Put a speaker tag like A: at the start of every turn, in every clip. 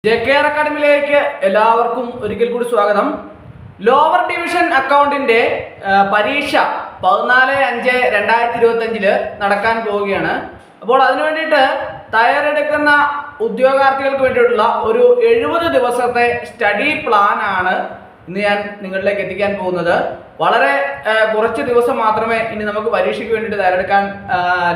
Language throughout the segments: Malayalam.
A: JKR അക്കാഡമിയിലേക്ക് എല്ലാവർക്കും ഒരിക്കൽ കൂടി സ്വാഗതം. ലോവർ ഡിവിഷൻ അക്കൗണ്ടിന്റെ പരീക്ഷ 14/5/2025 നടക്കാൻ പോവുകയാണ്. അപ്പോൾ അതിനു വേണ്ടിയിട്ട് തയ്യാറെടുക്കുന്ന ഉദ്യോഗാർത്ഥികൾക്ക് വേണ്ടിയിട്ടുള്ള ഒരു 70 ദിവസത്തെ സ്റ്റഡി പ്ലാൻ ആണ് ഇന്ന് ഞാൻ നിങ്ങളിലേക്ക് എത്തിക്കാൻ പോകുന്നത്. വളരെ കുറച്ച് ദിവസം മാത്രമേ ഇനി നമുക്ക് പരീക്ഷയ്ക്ക് വേണ്ടിയിട്ട് തയ്യാറെടുക്കാൻ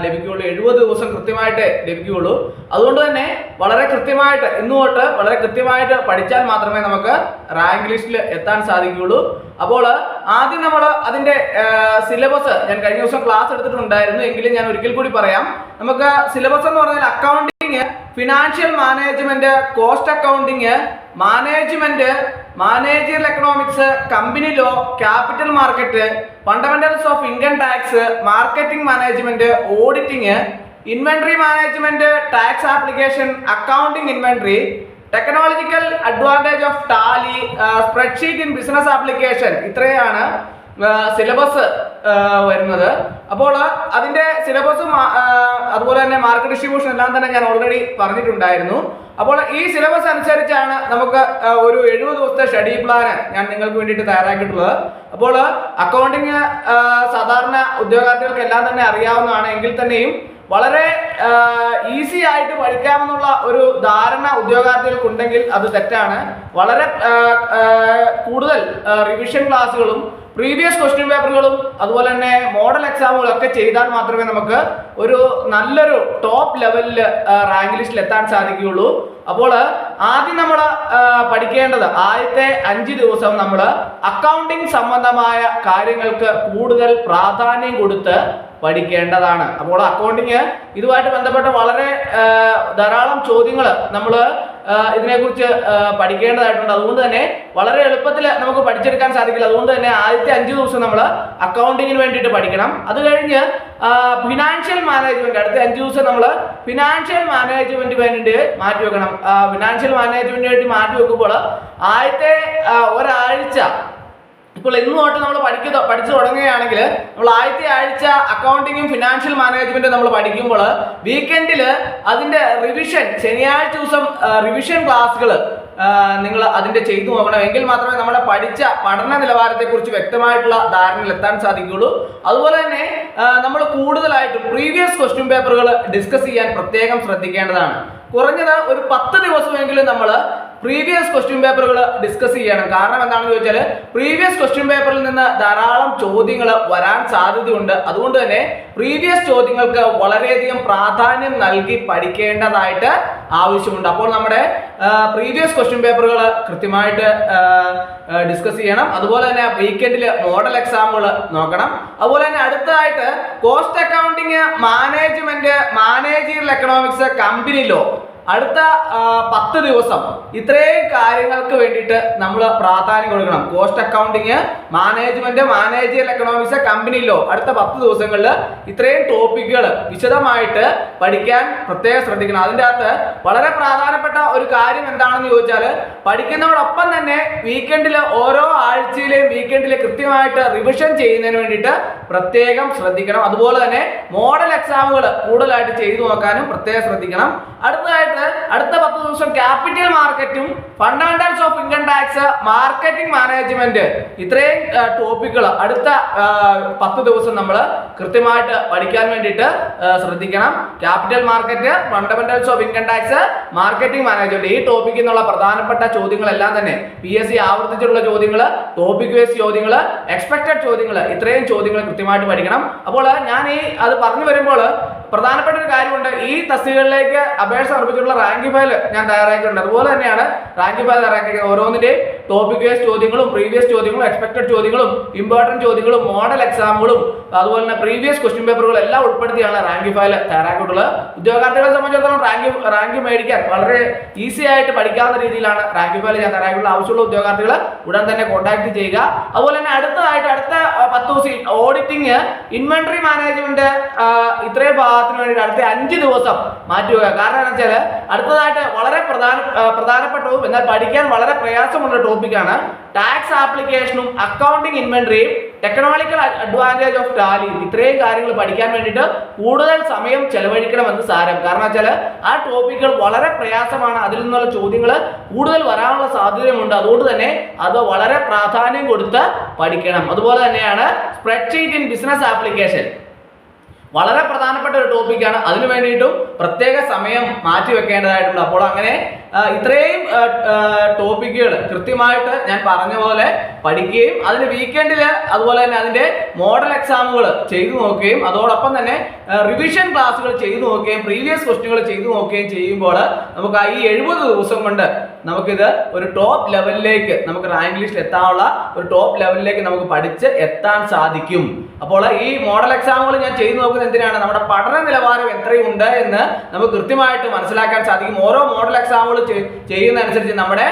A: ലഭിക്കുകയുള്ളൂ. 70 ദിവസം കൃത്യമായിട്ട് ലഭിക്കുകയുള്ളൂ. അതുകൊണ്ട് തന്നെ വളരെ കൃത്യമായിട്ട് ഇന്ന് തൊട്ട് വളരെ കൃത്യമായിട്ട് പഠിച്ചാൽ മാത്രമേ നമുക്ക് റാങ്ക് ലിസ്റ്റിൽ എത്താൻ സാധിക്കുകയുള്ളൂ. അപ്പോൾ ആദ്യം നമ്മൾ അതിൻ്റെ സിലബസ് ഞാൻ കഴിഞ്ഞ ദിവസം ക്ലാസ് എടുത്തിട്ടുണ്ടായിരുന്നു, എങ്കിലും ഞാൻ ഒരിക്കൽ കൂടി പറയാം. നമുക്ക് സിലബസ് എന്ന് പറഞ്ഞാൽ accounting, financial management, cost accounting, management, managerial economics, company law, capital market, fundamentals of income tax, marketing management, auditing, inventory management, tax application, accounting inventory, technological advantage of Tally, spreadsheet in business application. ഇത്രയാണ് സിലബസ് വരുന്നത്. അപ്പോൾ അതിന്റെ സിലബസും അതുപോലെ തന്നെ മാർക്ക് ഡിസ്ട്രിബ്യൂഷൻ എല്ലാം തന്നെ ഞാൻ ഓൾറെഡി പറഞ്ഞിട്ടുണ്ടായിരുന്നു. അപ്പോൾ ഈ സിലബസ് അനുസരിച്ചാണ് നമുക്ക് ഒരു 70 ദിവസത്തെ സ്റ്റഡി പ്ലാൻ ഞാൻ നിങ്ങൾക്ക് വേണ്ടിയിട്ട് തയ്യാറാക്കിയിട്ടുള്ളത്. അപ്പോൾ അക്കൗണ്ടിങ് സാധാരണ ഉദ്യോഗാർത്ഥികൾക്ക് എല്ലാം തന്നെ അറിയാവുന്നതാണ്, എങ്കിൽ തന്നെയും വളരെ ഈസി ആയിട്ട് പഠിക്കാമെന്നുള്ള ഒരു ധാരണ ഉദ്യോഗാർത്ഥികൾക്കുണ്ടെങ്കിൽ അത് തെറ്റാണ്. വളരെ കൂടുതൽ റിവിഷൻ ക്ലാസ്സുകളും പ്രീവിയസ് ക്വസ്റ്റ്യൻ പേപ്പറുകളും അതുപോലെ തന്നെ മോഡൽ എക്സാമുകളും ഒക്കെ ചെയ്താൽ മാത്രമേ നമുക്ക് ഒരു നല്ലൊരു ടോപ്പ് ലെവലിൽ റാങ്ക് ലിസ്റ്റിൽ എത്താൻ സാധിക്കുകയുള്ളൂ. അപ്പോൾ ആദ്യം നമ്മൾ പഠിക്കേണ്ടത് ആദ്യത്തെ 5 ദിവസം നമ്മൾ അക്കൗണ്ടിങ് സംബന്ധമായ കാര്യങ്ങൾക്ക് കൂടുതൽ പ്രാധാന്യം കൊടുത്ത് പഠിക്കേണ്ടതാണ്. അപ്പോൾ അക്കൗണ്ടിങ് ഇതുമായിട്ട് ബന്ധപ്പെട്ട വളരെ ധാരാളം ചോദ്യങ്ങൾ നമ്മൾ ഇതിനെക്കുറിച്ച് പഠിക്കേണ്ടതായിട്ടുണ്ട്. അതുകൊണ്ട് തന്നെ വളരെ എളുപ്പത്തിൽ നമുക്ക് പഠിച്ചെടുക്കാൻ സാധിക്കില്ല. അതുകൊണ്ട് തന്നെ ആദ്യത്തെ 5 ദിവസം നമ്മൾ അക്കൗണ്ടിങ്ങിന് വേണ്ടിയിട്ട് പഠിക്കണം. അത് കഴിഞ്ഞ് ഫിനാൻഷ്യൽ മാനേജ്മെന്റ് അടുത്ത 5 ദിവസം നമ്മൾ ഫിനാൻഷ്യൽ മാനേജ്മെന്റ് വേണ്ടി മാറ്റി വെക്കണം. ഫിനാൻഷ്യൽ മാനേജ്മെന്റിന് വേണ്ടി മാറ്റി വെക്കുമ്പോൾ ആദ്യത്തെ ഒരാഴ്ച, ഇപ്പോൾ ഇന്ന് തൊട്ട് നമ്മൾ പഠിച്ചു തുടങ്ങുകയാണെങ്കിൽ നമ്മൾ ആദ്യത്തെ ആഴ്ച അക്കൗണ്ടിങ്ങും ഫിനാൻഷ്യൽ മാനേജ്മെന്റും നമ്മൾ പഠിക്കുമ്പോൾ വീക്കെൻഡിൽ അതിന്റെ റിവിഷൻ, ശനിയാഴ്ച ദിവസം റിവിഷൻ ക്ലാസ്സുകൾ നിങ്ങൾ അതിന്റെ ചെയ്തു നോക്കണം. എങ്കിൽ മാത്രമേ നമ്മുടെ പഠിച്ച പഠന നിലവാരത്തെക്കുറിച്ച് വ്യക്തമായിട്ടുള്ള ധാരണയിൽ എത്താൻ സാധിക്കുകയുള്ളൂ. അതുപോലെ തന്നെ നമ്മൾ കൂടുതലായിട്ടും പ്രീവിയസ് ക്വസ്റ്റ്യൻ പേപ്പറുകൾ ഡിസ്കസ് ചെയ്യാൻ പ്രത്യേകം ശ്രദ്ധിക്കേണ്ടതാണ്. കുറഞ്ഞത് ഒരു 10 ദിവസമെങ്കിലും നമ്മൾ പ്രീവിയസ് ക്വസ്റ്റ്യൻ പേപ്പറുകൾ ഡിസ്കസ് ചെയ്യണം. കാരണം എന്താണെന്ന് ചോദിച്ചാൽ പ്രീവിയസ് ക്വസ്റ്റ്യൻ പേപ്പറിൽ നിന്ന് ധാരാളം ചോദ്യങ്ങൾ വരാൻ സാധ്യതയുണ്ട്. അതുകൊണ്ട് തന്നെ പ്രീവിയസ് ചോദ്യങ്ങൾക്ക് വളരെയധികം പ്രാധാന്യം നൽകി പഠിക്കേണ്ടതായിട്ട് ആവശ്യമുണ്ട്. അപ്പോൾ നമ്മുടെ പ്രീവിയസ് ക്വസ്റ്റ്യൻ പേപ്പറുകൾ കൃത്യമായിട്ട് ഡിസ്കസ് ചെയ്യണം. അതുപോലെ തന്നെ വീക്കെൻഡിൽ മോഡൽ എക്സാമുകൾ നോക്കണം. അതുപോലെ തന്നെ അടുത്തതായിട്ട് cost accounting, management, managerial economics, company law അടുത്ത 10 ദിവസം ഇത്രയും കാര്യങ്ങൾക്ക് വേണ്ടിയിട്ട് നമ്മൾ പ്രാധാന്യം കൊടുക്കണം. Cost accounting, management, managerial economics, company law അടുത്ത 10 ദിവസങ്ങളിൽ ഇത്രയും ടോപ്പിക്കുകൾ വിശദമായിട്ട് പഠിക്കാൻ പ്രത്യേകം ശ്രദ്ധിക്കണം. അതിൻ്റെ അകത്ത് വളരെ പ്രധാനപ്പെട്ട ഒരു കാര്യം എന്താണെന്ന് ചോദിച്ചാൽ പഠിക്കുന്നതോടൊപ്പം തന്നെ വീക്കെൻഡിൽ ഓരോ ആഴ്ചയിലെയും വീക്കെൻഡിൽ കൃത്യമായിട്ട് റിവിഷൻ ചെയ്യുന്നതിന് വേണ്ടിയിട്ട് പ്രത്യേകം ശ്രദ്ധിക്കണം. അതുപോലെ തന്നെ മോഡൽ എക്സാമുകൾ കൂടുതലായിട്ട് ചെയ്തു നോക്കാനും പ്രത്യേകം ശ്രദ്ധിക്കണം. അടുത്തതായിട്ട് അടുത്ത 10 ദിവസം ക്യാപിറ്റൽ മാർക്കറ്റും fundamentals of income tax, marketing management ഇത്രയും ടോപ്പിക്കുകൾ അടുത്ത 10 ദിവസം നമ്മൾ കൃത്യമായിട്ട് പഠിക്കാൻ വേണ്ടിയിട്ട് ശ്രദ്ധിക്കണം. Capital market, fundamentals of income tax, marketing management ഈ ടോപ്പിക്കിൽ നിന്നുള്ള പ്രധാനപ്പെട്ട ചോദ്യങ്ങളെല്ലാം തന്നെ PSC ആവർത്തിച്ചിട്ടുള്ള ചോദ്യങ്ങൾ, ടോപ്പിക് ബേസ് ചോദ്യങ്ങൾ, എക്സ്പെക്റ്റഡ് ചോദ്യങ്ങൾ ഇത്രയും ചോദ്യങ്ങൾ കൃത്യമായിട്ട് പഠിക്കണം. അപ്പോൾ ഞാൻ അത് പറഞ്ഞു വരുമ്പോൾ പ്രധാനപ്പെട്ട ഒരു കാര്യമുണ്ട്. ഈ തസ്തികകളിലേക്ക് അപേക്ഷ സമർപ്പിച്ചിട്ടുള്ള റാങ്ക് ഫയൽ ഞാൻ തയ്യാറാക്കിയിട്ടുണ്ട്. അതുപോലെ തന്നെയാണ് റാങ്ക് ഫയൽ തയ്യാറാക്കിയത്. ഓരോന്നിന്റെയും ടോപ്പിക് ബേസ് ചോദ്യങ്ങളും പ്രീവിയസ് ചോദ്യങ്ങളും എക്സ്പെക്റ്റഡ് ചോദ്യങ്ങളും ഇമ്പോർട്ടന്റ് ചോദ്യങ്ങളും മോഡൽ എക്സാമുകളും അതുപോലെ തന്നെ പ്രീവിയസ് ക്വസ്റ്റ്യൻ പേപ്പറുകൾ എല്ലാം ഉൾപ്പെടുത്തിയാണ് റാങ്ക് ഫയൽ തയ്യാറാക്കിയിട്ടുള്ളത്. ഉദ്യോഗാർത്ഥികളെ സംബന്ധിച്ചിടത്തോളം റാങ്ക് മേടിക്കാൻ വളരെ ഈസി ആയിട്ട് പഠിക്കാവുന്ന രീതിയിലാണ് റാങ്ക് ഫയൽ ഞാൻ തയ്യാറാക്കിയിട്ടുള്ളത്. ആവശ്യമുള്ള ഉദ്യോഗാർത്ഥികൾ ഉടൻ തന്നെ കോൺടാക്ട് ചെയ്യുക. അതുപോലെ തന്നെ അടുത്തതായിട്ട് അടുത്ത 10 ദിവസം ഓഡിറ്റിംഗ്, ഇൻവെന്ററി മാനേജ്മെന്റ് ഇത്രയും ഭാഗത്തിന് വേണ്ടി അടുത്ത 5 ദിവസം മാറ്റുക. കാരണം എന്താ വെച്ചാൽ അടുത്തതായിട്ട് വളരെ പ്രധാനപ്പെട്ടതും എന്നാൽ പഠിക്കാൻ വളരെ പ്രയാസമുള്ള ടോപ്പിക്കാണ് ടാക്സ് ആപ്ലിക്കേഷനും അക്കൗണ്ടിംഗ് ഇൻവെന്ററിയും ടെക്നോളജിക്കൽ അഡ്വാൻറ്റേജ് ഓഫ് ടാലി, ഇത്രയും കാര്യങ്ങൾ പഠിക്കാൻ വേണ്ടിയിട്ട് കൂടുതൽ സമയം ചെലവഴിക്കണമെന്ന് സാരം. കാരണം വെച്ചാൽ ആ ടോപ്പിക്കുകൾ വളരെ പ്രയാസമാണ്, അതിൽ നിന്നുള്ള ചോദ്യങ്ങൾ കൂടുതൽ വരാനുള്ള സാധ്യതയുണ്ട്. അതുകൊണ്ട് തന്നെ അത് വളരെ പ്രാധാന്യം കൊടുത്ത് പഠിക്കണം. അതുപോലെ തന്നെയാണ് സ്പ്രെഡ്ഷീറ്റ് ഇൻ ബിസിനസ് ആപ്ലിക്കേഷൻ, വളരെ പ്രധാനപ്പെട്ട ഒരു ടോപ്പിക്കാണ്. അതിനു വേണ്ടിയിട്ടും പ്രത്യേക സമയം മാറ്റി വെക്കേണ്ടതായിട്ടുണ്ട്. അപ്പോൾ അങ്ങനെ ഇത്രയും ടോപ്പിക്കുകൾ കൃത്യമായിട്ട് ഞാൻ പറഞ്ഞ പോലെ പഠിക്കുകയും അതിന് വീക്കെൻഡിൽ അതുപോലെ തന്നെ അതിൻ്റെ മോഡൽ എക്സാമുകൾ ചെയ്തു നോക്കുകയും അതോടൊപ്പം തന്നെ റിവിഷൻ ക്ലാസ്സുകൾ ചെയ്തു നോക്കുകയും പ്രീവിയസ് ക്വസ്റ്റ്യനുകൾ ചെയ്തു നോക്കുകയും ചെയ്യുമ്പോൾ നമുക്ക് ഈ 70 ദിവസം കൊണ്ട് നമുക്കിത് ഒരു ടോപ്പ് ലെവലിലേക്ക്, നമുക്ക് റാങ്ക് ലിസ്റ്റിൽ എത്താനുള്ള ഒരു ടോപ്പ് ലെവലിലേക്ക് നമുക്ക് പഠിച്ച് എത്താൻ സാധിക്കും. അപ്പോൾ ഈ മോഡൽ എക്സാമുകൾ ഞാൻ ചെയ്തു നോക്കുന്നത് എന്തിനാണ്? നമ്മുടെ പഠന നിലവാരം എത്രയുണ്ട് എന്ന് നമുക്ക് കൃത്യമായിട്ട് മനസ്സിലാക്കാൻ സാധിക്കും. ഓരോ മോഡൽ എക്സാമുകൾ ചെയ്യുന്ന അനുസരിച്ച് നമ്മുടെ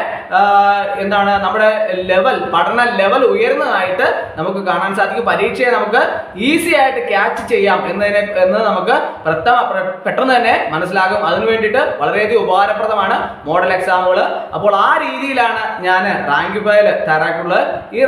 A: നമ്മുടെ ലെവൽ, പഠന ലെവൽ ഉയർന്നതായിട്ട് നമുക്ക് കാണാൻ സാധിക്കും. പരീക്ഷയെ നമുക്ക് ഈസി ആയിട്ട് ക്യാച്ച് ചെയ്യാം എന്ന് നമുക്ക് പെട്ടെന്ന് തന്നെ മനസ്സിലാകും. അതിനു വേണ്ടിയിട്ട് വളരെയധികം ഉപകാരപ്രദമാണ് മോഡൽ എക്സാമുകൾ. അപ്പോൾ ആ രീതിയിലാണ് ഞാൻ റാങ്ക് ഫയൽ തയ്യാറാക്കുള്ളത്. ഈ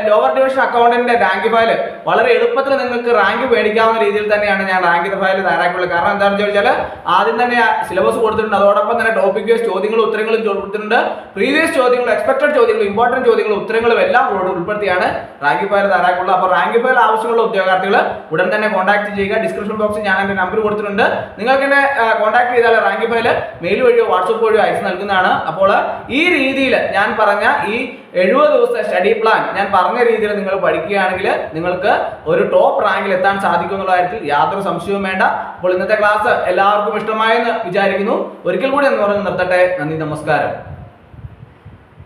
A: ലോവർ ഡിവിഷൻ അക്കൗണ്ടന്റിന്റെ റാങ്ക് ഫയൽ വളരെ എളുപ്പത്തിൽ നിങ്ങൾക്ക് റാങ്ക് മേടിക്കാവുന്ന രീതിയിൽ തന്നെയാണ് ഞാൻ റാങ്ക് ഫയൽ തയ്യാറാക്കുള്ളത്. കാരണം എന്താണെന്ന് ചോദിച്ചാൽ ആദ്യം തന്നെ സിലബസ് കൊടുത്തിട്ടുണ്ട്, അതോടൊപ്പം തന്നെ ടോപ്പിക് വൈസ് ചോദ്യങ്ങളും ഉത്തരങ്ങളും കൊടുത്തിട്ടുണ്ട്. പ്രീവിയസ് ചോദ്യങ്ങളും എക്സ്പെക്ടഡ് ചോദ്യങ്ങളും ഇമ്പോർട്ടന്റ് ചോദ്യങ്ങളും ഉത്തരങ്ങളും എല്ലാം ഉൾപ്പെടുത്തിയാണ് റാങ്ക് ഫയൽ തയ്യാറാക്കുള്ളത്. അപ്പോൾ റാങ്ക് ഫയൽ ആവശ്യമുള്ള ഉദ്യോഗാർത്ഥികൾ ഉടൻ തന്നെ കോൺടാക്ട് ചെയ്യുക. ഡിസ്ക്രിപ്ഷൻ ബോക്സിൽ ഞാൻ എൻ്റെ നമ്പർ കൊടുത്തിട്ടുണ്ട്. നിങ്ങൾക്ക് എന്നെ കോൺടാക്ട് ചെയ്താൽ റാങ്ക് ഫയൽ മെയിൽ വഴിയോ വാട്സപ്പ് വഴിയോ അയച്ചു നൽകുന്നതാണ്. അപ്പോൾ ഈ രീതിയിൽ ഞാൻ പറഞ്ഞ ഈ 70 ദിവസത്തെ സ്റ്റഡി പ്ലാൻ ഞാൻ പറഞ്ഞ രീതിയിൽ നിങ്ങൾ പഠിക്കുകയാണെങ്കിൽ നിങ്ങൾക്ക് ഒരു ടോപ്പ് റാങ്കിൽ എത്താൻ സാധിക്കും എന്നുള്ള കാര്യത്തിൽ യാതൊരു സംശയവും വേണ്ട. അപ്പോൾ ഇന്നത്തെ ക്ലാസ് എല്ലാവർക്കും ഇഷ്ടമായെന്ന് വിചാരിക്കുന്നു. ഒരിക്കൽ കൂടി എന്ന് പറഞ്ഞ് നിർത്തട്ടെ. നന്ദി, നമസ്കാരം.